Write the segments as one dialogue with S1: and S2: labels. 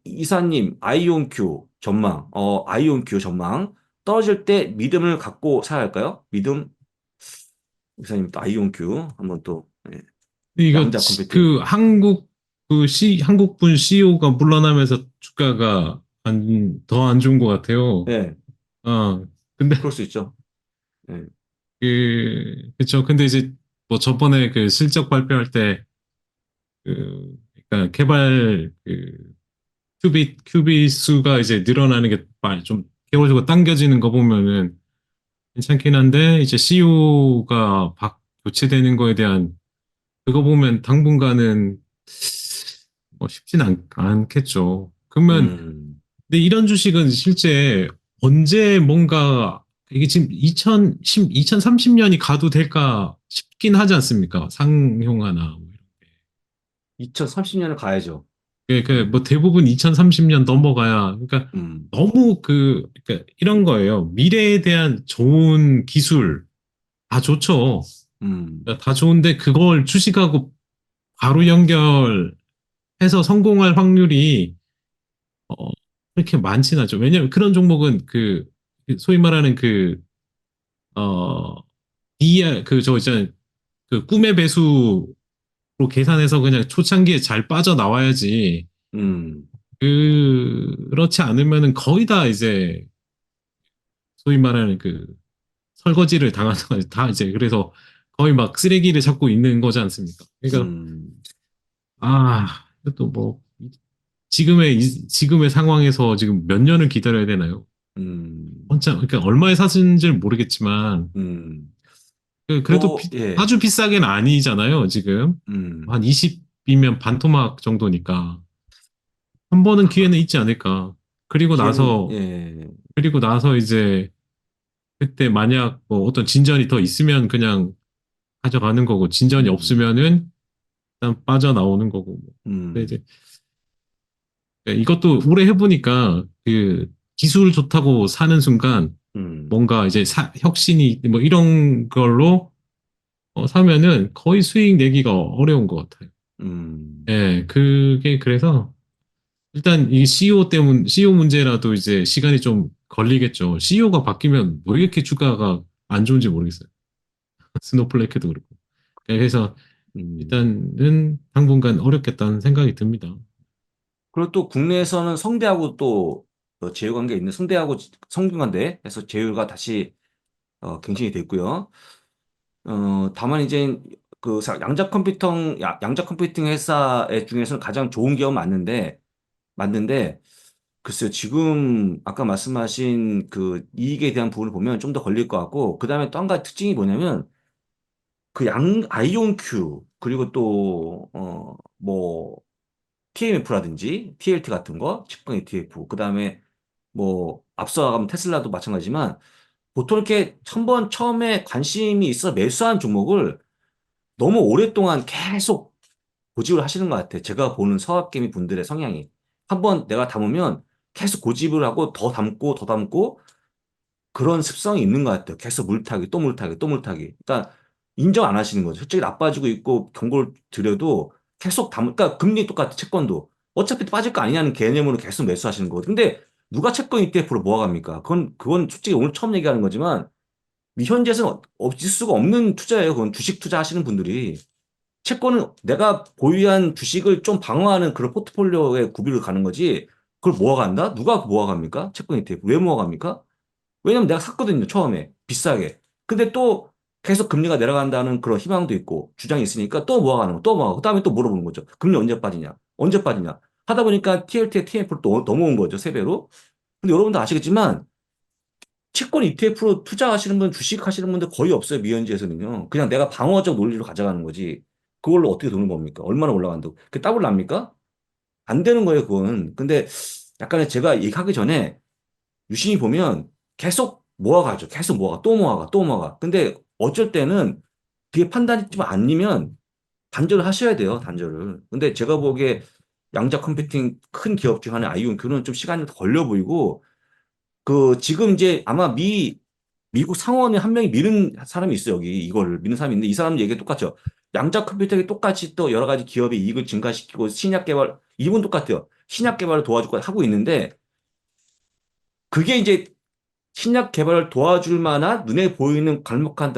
S1: 이사님, 아이온큐 전망 떨어질 때 믿음을 갖고 사야 할까요? 믿음, 이사님 또 아이온큐 한번 또 예,
S2: 이거
S1: 양자 컴퓨팅.
S2: 그 한국분 CEO가 물러나면서 주가가 더 안 좋은 것 같아요.
S1: 예,
S2: 아, 근데
S1: 그럴 수 있죠. 예,
S2: 그쵸. 근데 이제 뭐 저번에 그 실적 발표할 때 그러니까 개발 큐빗 수가 이제 늘어나는 게 좀 개월적으로 당겨지는 거 보면은 괜찮긴 한데 이제 CEO가 교체되는 거에 대한 그거 보면 당분간은 뭐 쉽진 않겠죠. 그러면
S1: 음,
S2: 근데 이런 주식은 실제 언제 뭔가 이게 지금 2030년이 가도 될까 싶긴 하지 않습니까? 상용화나 뭐 이런 게.
S1: 2030년을 가야죠.
S2: 뭐 대부분 2030년 넘어가야 그러니까
S1: 음,
S2: 너무 그러니까 이런 거예요. 미래에 대한 좋은 기술 다 좋죠.
S1: 음,
S2: 그러니까 다 좋은데 그걸 주식하고 바로 연결해서 성공할 확률이 어, 그렇게 많진 않죠. 왜냐면 그런 종목은 소위 말하는 어, 저 있잖아요. 그 꿈의 배수로 계산해서 그냥 초창기에 잘 빠져나와야지.
S1: 음,
S2: 그렇지 않으면은 거의 다 이제 소위 말하는 설거지를 당하는 거지. 다 이제 그래서 거의 막 쓰레기를 찾고 있는 거지 않습니까? 그러니까,
S1: 음,
S2: 또 뭐, 지금의 상황에서 지금 몇 년을 기다려야 되나요?
S1: 음,
S2: 혼자, 그러니까 얼마에 샀는지 모르겠지만,
S1: 음.
S2: 그래도
S1: 또, 예,
S2: 아주 비싸게는 아니잖아요, 지금. 한
S1: 음.
S2: 20이면 반토막 정도니까. 한 번은 기회는 있지 않을까. 그리고
S1: 기회는,
S2: 나서,
S1: 예,
S2: 그리고 나서 이제, 그때 만약 뭐 어떤 진전이 더 있으면 그냥 가져가는 거고, 진전이
S1: 음,
S2: 없으면은 일단 빠져나오는 거고. 뭐. 근데
S1: 음,
S2: 이제, 이것도 오래 해보니까, 기술 좋다고 사는 순간,
S1: 음,
S2: 뭔가 이제 혁신이 뭐 이런 걸로 사면은 거의 수익 내기가 어려운 것 같아요.
S1: 음.
S2: 예, 그게 그래서 일단 이 CEO 문제라도 이제 시간이 좀 걸리겠죠. CEO가 바뀌면 왜 이렇게 주가가 안 좋은지 모르겠어요. 스노플레이크도 그렇고. 그래서
S1: 음.
S2: 일단은 당분간 어렵겠다는 생각이 듭니다.
S1: 그리고 또 국내에서는 성대하고 또 제휴관계 있는 성대하고 성균관대 해서 제휴가 다시 갱신이 됐고요. 다만 이제 양자 컴퓨팅 회사의 중에서는 가장 좋은 기업 맞는데 글쎄요, 지금 아까 말씀하신 그 이익에 대한 부분을 보면 좀 더 걸릴 것 같고, 그 다음에 또 한 가지 특징이 뭐냐면, 아이온큐, 그리고 또, TMF라든지, TLT 같은 거, 직분 ETF, 그 다음에 앞서 나가면 테슬라도 마찬가지지만, 보통 이렇게 한번 처음에 관심이 있어 매수한 종목을 너무 오랫동안 계속 고집을 하시는 것 같아요. 제가 보는 서학개미 분들의 성향이. 한번 내가 담으면 계속 고집을 하고 더 담고 더 담고 그런 습성이 있는 것 같아요. 계속 물타기, 또 물타기, 또 물타기. 그러니까 인정 안 하시는 거죠. 솔직히 나빠지고 있고 경고를 드려도 계속 그러니까 금리 똑같아, 채권도. 어차피 빠질 거 아니냐는 개념으로 계속 매수하시는 거거든요. 근데 누가 채권 ETF로 모아갑니까? 그건 솔직히 오늘 처음 얘기하는 거지만 현재에서는 없을 수가 없는 투자예요. 그건 주식 투자하시는 분들이. 채권은 내가 보유한 주식을 좀 방어하는 그런 포트폴리오에 구비를 가는 거지. 그걸 모아간다? 누가 모아갑니까? 채권 ETF. 왜 모아갑니까? 왜냐면 내가 샀거든요, 처음에. 비싸게. 근데 또 계속 금리가 내려간다는 그런 희망도 있고 주장이 있으니까 또 모아가는 거, 또 모아가고. 그다음에 또 물어보는 거죠. 금리 언제 빠지냐? 언제 빠지냐? 하다 보니까 TLT에 TMF로 또 넘어온 거죠, 세 배로. 근데 여러분도 아시겠지만 채권 ETF로 투자하시는 분, 주식 하시는 분들 거의 없어요, 미현지에서는요. 그냥 내가 방어적 논리로 가져가는 거지. 그걸로 어떻게 돈을 법니까? 얼마나 올라간다고? 그게 더블 납니까? 안 되는 거예요, 그건. 근데 약간의 제가 얘기하기 전에 유심히 보면 계속 모아가죠. 계속 모아가, 또 모아가, 또 모아가. 근데 어쩔 때는 그게 판단이 좀 아니면 단절을 하셔야 돼요, 단절을. 근데 제가 보기에 양자 컴퓨팅 큰 기업 중 하나 아이온큐는 좀 시간이 더 걸려 보이고 지금 이제 아마 미국 상원에 한 명이 미는 사람이 있어요, 여기. 이거를 미는 사람이 있는데 이 사람 얘기 똑같죠. 양자 컴퓨터에 똑같이 또 여러 가지 기업의 이익을 증가시키고 신약 개발, 이분 똑같아요. 신약 개발을 도와주고 하고 있는데 그게 이제 신약 개발을 도와줄 만한 눈에 보이는 괄목한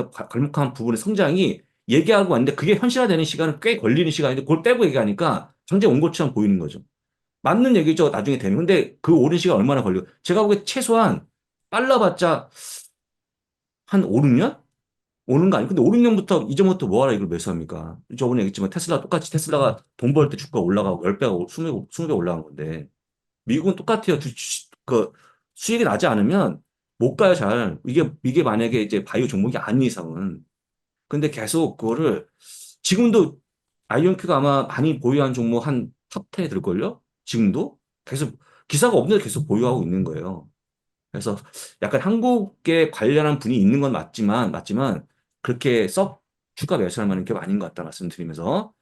S1: 부분의 성장이 얘기하고 왔는데 그게 현실화되는 시간은 꽤 걸리는 시간인데 그걸 빼고 얘기하니까 전쟁 온 것처럼 보이는 거죠. 맞는 얘기죠. 나중에 되면. 근데 그 오랜 시간 얼마나 걸려? 제가 보기에 최소한 빨라봤자 한 5, 6년? 오는 거 아니에요? 근데 5, 6년부터 이전부터 뭐하라 이걸 매수합니까? 저번에 얘기했지만 테슬라 똑같이 테슬라가 돈 벌 때 주가 올라가고 10배가, 20배 올라간 건데 미국은 똑같아요. 그 수익이 나지 않으면 못 가요, 잘. 이게 만약에 이제 바이오 종목이 아닌 이상은. 근데 계속 그거를 지금도 아이온큐가 아마 많이 보유한 종목 한 탑 10에 들걸요? 지금도? 계속 기사가 없는데 계속 보유하고 있는 거예요. 그래서 약간 한국에 관련한 분이 있는 건 맞지만 그렇게 썩 주가 매수할 만한 게 아닌 것 같다 말씀드리면서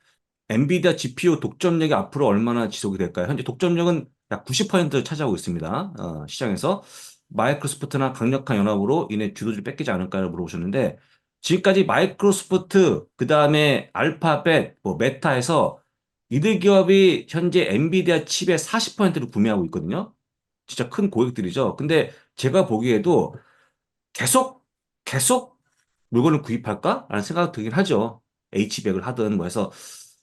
S1: 엔비디아 GPU 독점력이 앞으로 얼마나 지속이 될까요? 현재 독점력은 약 90%를 차지하고 있습니다. 시장에서 마이크로소프트나 강력한 연합으로 인해 주도주를 뺏기지 않을까를 물어보셨는데 지금까지 마이크로소프트 그다음에 알파벳 뭐 메타에서 이들 기업이 현재 엔비디아 칩의 40%를 구매하고 있거든요. 진짜 큰 고객들이죠. 근데 제가 보기에도 계속 계속 물건을 구입할까라는 생각이 들긴 하죠. H백을 하든 뭐 해서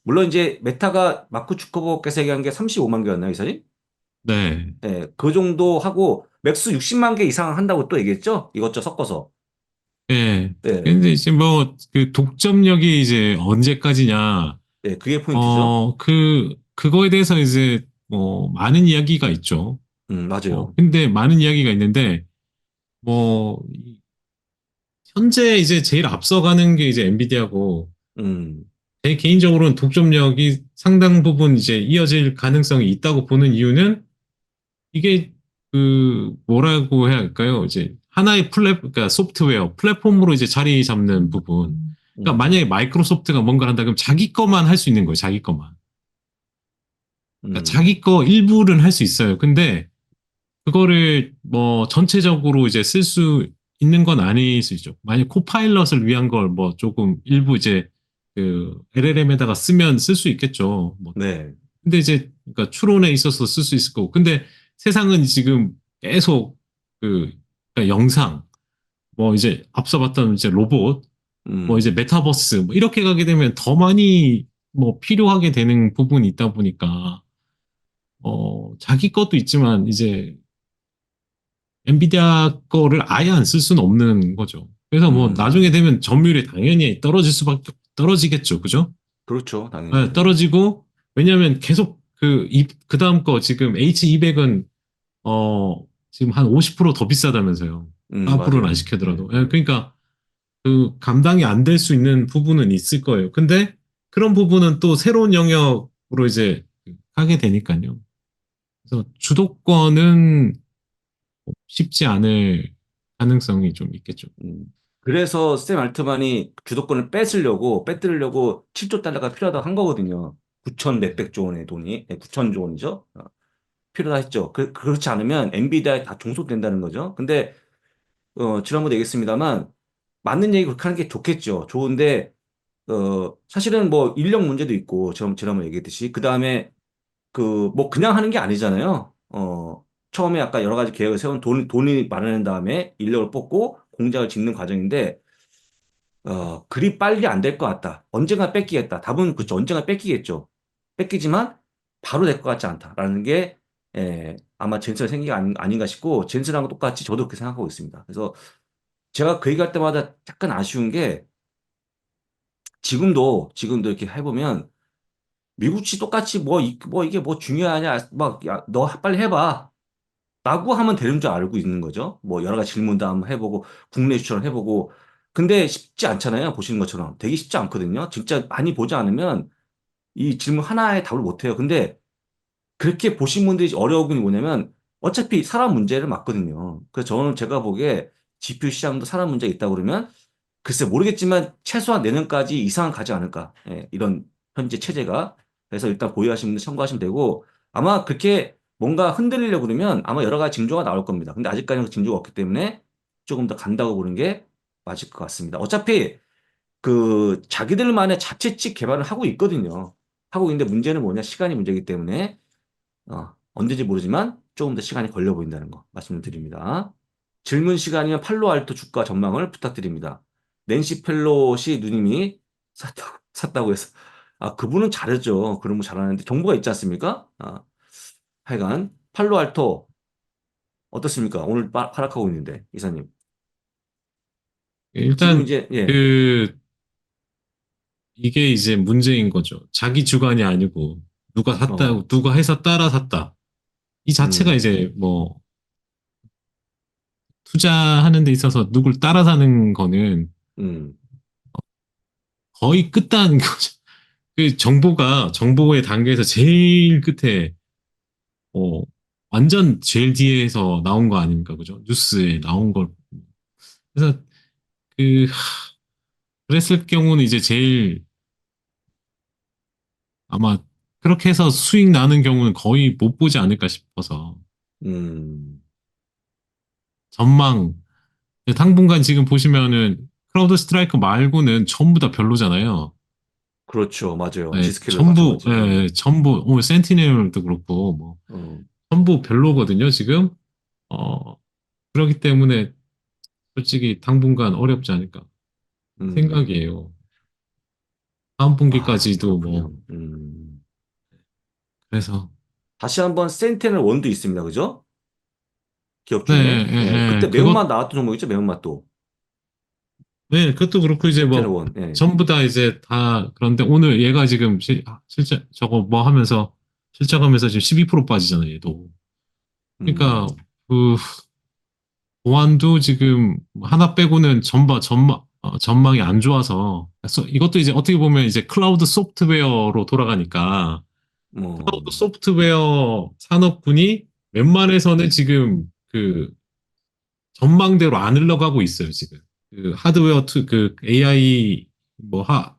S1: 물론 이제 메타가 마크 주커버께서 얘기한 게 35만 개였나요, 이사님?
S2: 네.
S1: 네, 그 정도 하고 맥스 60만 개 이상 한다고 또 얘기했죠? 이것저것 섞어서.
S2: 예.
S1: 네,
S2: 근데 이제 뭐, 그 독점력이 이제 언제까지냐,
S1: 네, 그게 포인트죠.
S2: 그거에 대해서 이제 뭐, 많은 이야기가 있죠.
S1: 맞아요.
S2: 근데 많은 이야기가 있는데, 뭐, 현재 이제 제일 앞서가는 게 이제 엔비디아고,
S1: 음,
S2: 제 개인적으로는 독점력이 상당 부분 이제 이어질 가능성이 있다고 보는 이유는 이게 뭐라고 해야 할까요? 이제 하나의 그러니까 소프트웨어, 플랫폼으로 이제 자리 잡는 부분. 그러니까
S1: 음,
S2: 만약에 마이크로소프트가 뭔가를 한다 그러면 자기 거만 할 수 있는 거예요. 자기 거만. 그러니까
S1: 음,
S2: 자기 거 일부는 할 수 있어요. 근데 그거를 뭐 전체적으로 이제 쓸 수 있는 건 아닐 수 있죠. 만약 코파일럿을 위한 걸 뭐 조금 일부 이제 그 LLM에다가 쓰면 쓸 수 있겠죠. 뭐
S1: 네,
S2: 근데 이제 그러니까 추론에 있어서 쓸 수 있을 거고. 근데 세상은 지금 계속 그 그러니까 영상 뭐 이제 앞서 봤던 이제 로봇 뭐 이제
S1: 음,
S2: 메타버스 뭐 이렇게 가게 되면 더 많이 뭐 필요하게 되는 부분이 있다 보니까 자기 것도 있지만 이제 엔비디아 거를 아예 안 쓸 수는 없는 거죠. 그래서 뭐 나중에
S1: 음,
S2: 되면 점유율이 당연히 떨어지겠죠. 그죠?
S1: 그렇죠,
S2: 네,
S1: 당연히.
S2: 떨어지고 왜냐하면 계속 그 다음 거 지금 H200은 지금 한 50%더 비싸다면서요. 4%는 안
S1: 맞아요. 네,
S2: 시켜더라도. 예, 그러니까 그 감당이 안 될 수 있는 부분은 있을 거예요. 근데 그런 부분은 또 새로운 영역으로 이제 하게 되니까요. 그래서 주도권은 쉽지 않을 가능성이 좀 있겠죠.
S1: 음. 그래서 샘 알트만이 주도권을 빼뜨리려고 7조 달러가 필요하다고 한 거거든요. 9천 몇백 조 원의 돈이, 9천 조 원이죠. 필요하다 했죠. 그렇지 않으면 엔비디아에 다 종속된다는 거죠. 근데, 지난번에 얘기했습니다만, 맞는 얘기 그렇게 하는 게 좋겠죠. 좋은데, 사실은 뭐 인력 문제도 있고, 지난번에 얘기했듯이. 그 다음에 뭐 그냥 하는 게 아니잖아요. 처음에 아까 여러 가지 계획을 세운 돈이 마련한 다음에 인력을 뽑고 공장을 짓는 과정인데, 그리 빨리 안 될 것 같다. 언젠가 뺏기겠다. 답은 그렇죠. 언젠가 뺏기겠죠. 뺏기지만 바로 될 것 같지 않다라는 게 아마 젠슨의 생기가 아닌가 싶고 젠슨하고 똑같이 저도 그렇게 생각하고 있습니다. 그래서 제가 그 얘기할 때마다 약간 아쉬운 게 지금도 이렇게 해보면 미국이 똑같이 뭐 이게 뭐 중요하냐 막 야, 너 빨리 해봐. 라고 하면 되는 줄 알고 있는 거죠. 뭐 여러 가지 질문도 한번 해보고 국내 추천을 해보고 근데 쉽지 않잖아요. 보시는 것처럼 되게 쉽지 않거든요. 진짜 많이 보지 않으면 이 질문 하나에 답을 못 해요. 근데 그렇게 보신 분들이 어려운 게 뭐냐면 어차피 사람 문제를 맞거든요. 그래서 저는 제가 보기에 GPU 시장도 사람 문제가 있다 그러면 글쎄 모르겠지만 최소한 내년까지 이상은 가지 않을까. 이런 현재 체제가. 그래서 일단 보유하시는 분들 참고하시면 되고 아마 그렇게 뭔가 흔들리려고 그러면 아마 여러 가지 징조가 나올 겁니다. 근데 아직까지는 그 징조가 없기 때문에 조금 더 간다고 보는 게 맞을 것 같습니다. 어차피 그 자기들만의 자체 칩 개발을 하고 있거든요. 하고 있는데 문제는 뭐냐? 시간이 문제이기 때문에 언제인지 모르지만 조금 더 시간이 걸려 보인다는 거 말씀을 드립니다. 질문 시간이면 팔로알토 주가 전망을 부탁드립니다. 낸시 펠로시 누님이 샀다고 해서. 아, 그분은 잘했죠. 그런 거 잘하는데 정보가 있지 않습니까? 아, 하여간 팔로알토 어떻습니까? 오늘 하락하고 있는데 이사님. 지금
S2: 일단
S1: 이제 예.
S2: 그 이게 이제 문제인 거죠. 자기 주관이 아니고 누가 샀다,
S1: 어.
S2: 누가 해서 따라 샀다. 이 자체가
S1: 음.
S2: 이제 뭐 투자하는 데 있어서 누굴 따라 사는 거는
S1: 음.
S2: 거의 끝단 거죠. 그 정보의 단계에서 제일 끝에 어, 완전 제일 뒤에서 나온 거 아닙니까? 그죠? 뉴스에 나온 걸. 그래서 그 그랬을 경우는 이제 제일 아마 그렇게 해서 수익 나는 경우는 거의 못 보지 않을까 싶어서
S1: 음.
S2: 전망 당분간 지금 보시면은 크라우드 스트라이크 말고는 전부 다 별로잖아요.
S1: 그렇죠. 맞아요.
S2: 네,
S1: 지스케일러 마찬가지.
S2: 전부 센티넬도 그렇고 뭐
S1: 어.
S2: 전부 별로거든요. 지금 그렇기 때문에 솔직히 당분간 어렵지 않을까
S1: 음.
S2: 생각이에요. 다음
S1: 아,
S2: 분기까지도 뭐
S1: 그렇군요.
S2: 그래서
S1: 다시 한번 센티넬 원도 있습니다. 그죠? 기업
S2: 네,
S1: 중에.
S2: 예,
S1: 예,
S2: 예,
S1: 그때 매운맛 나왔던 종목 있죠? 매운맛도.
S2: 네, 그것도 그렇고 이제
S1: 센티넬
S2: 뭐
S1: 원. 예.
S2: 전부 다 이제 다 그런데 오늘 얘가 지금 실제 저거 뭐 하면서 실적하면서 지금 12% 빠지잖아요, 얘도. 그러니까
S1: 음.
S2: 그 보안도 지금 하나 빼고는 전망이 안 좋아서 이것도 이제 어떻게 보면 이제 클라우드 소프트웨어로 돌아가니까 클라우드
S1: 뭐,
S2: 소프트웨어 산업군이 웬만해서는 지금 그 전망대로 안 흘러가고 있어요, 지금. 그 하드웨어 그 AI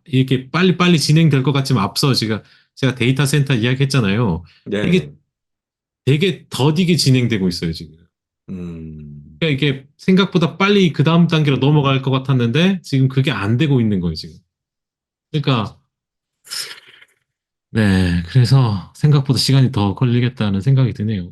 S2: 이렇게 빨리빨리 진행될 것 같지만 앞서 제가 데이터 센터 이야기했잖아요. 이게
S1: 네네.
S2: 되게 더디게 진행되고 있어요, 지금.
S1: 음.
S2: 그러니까 이게 생각보다 빨리 그 다음 단계로 넘어갈 것 같았는데 지금 그게 안 되고 있는 거예요, 지금. 그러니까 네, 그래서 생각보다 시간이 더 걸리겠다는 생각이 드네요.